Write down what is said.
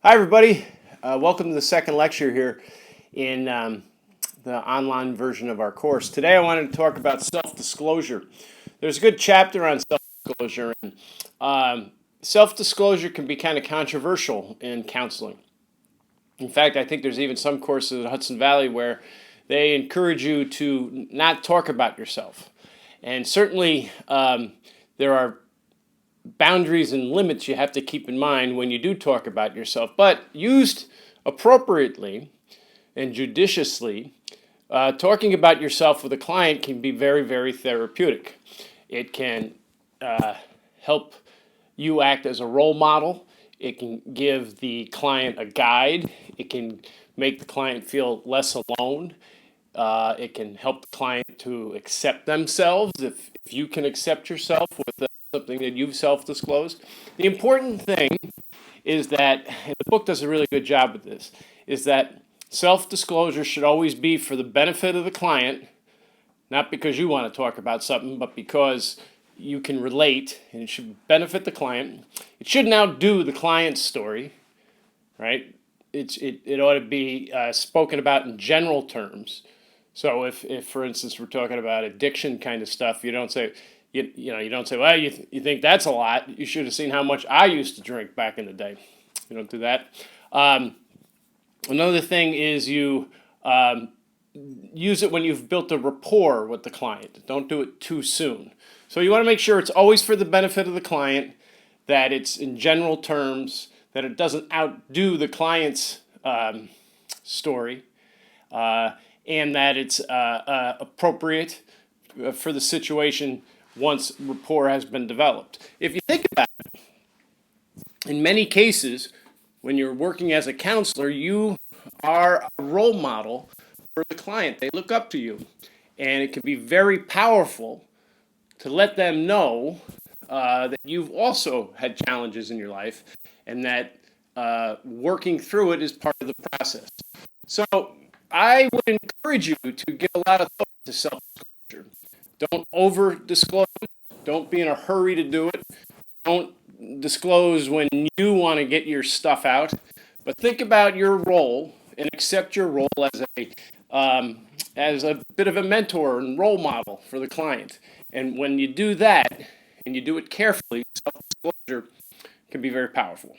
Hi, everybody. Welcome to the second lecture here in the online version of our course. Today, I wanted to talk about self-disclosure. There's a good chapter on self-disclosure, and self-disclosure can be kind of controversial in counseling. In fact, I think there's even some courses at Hudson Valley where they encourage you to not talk about yourself. And certainly, there are boundaries and limits you have to keep in mind when you do talk about yourself. But used appropriately and judiciously, talking about yourself with a client can be very, very therapeutic. It can help you act as a role model. It can give the client a guide. It can make the client feel less alone. It can help the client to accept themselves if you can accept yourself with something that you've self-disclosed. The important thing is that, and the book does a really good job with this, is that self-disclosure should always be for the benefit of the client, not because you want to talk about something, but because you can relate, and it should benefit the client. It shouldn't outdo the client's story, right? It ought to be spoken about in general terms. So if, for instance, we're talking about addiction kind of stuff, you don't say, you don't say, well, you think that's a lot. You should have seen how much I used to drink back in the day. You don't do that. Another thing is you use it when you've built a rapport with the client. Don't do it too soon. So you want to make sure it's always for the benefit of the client, that it's in general terms, that it doesn't outdo the client's story, and that it's appropriate for the situation once rapport has been developed. If you think about it, in many cases, when you're working as a counselor, you are a role model for the client. They look up to you. And it can be very powerful to let them know that you've also had challenges in your life and that working through it is part of the process. So I would encourage you to give a lot of thought to self-disclosure. Don't over-disclose. Don't be in a hurry to do it. Don't disclose when you want to get your stuff out. But think about your role and accept your role as a bit of a mentor and role model for the client. And when you do that, and you do it carefully, self-disclosure can be very powerful.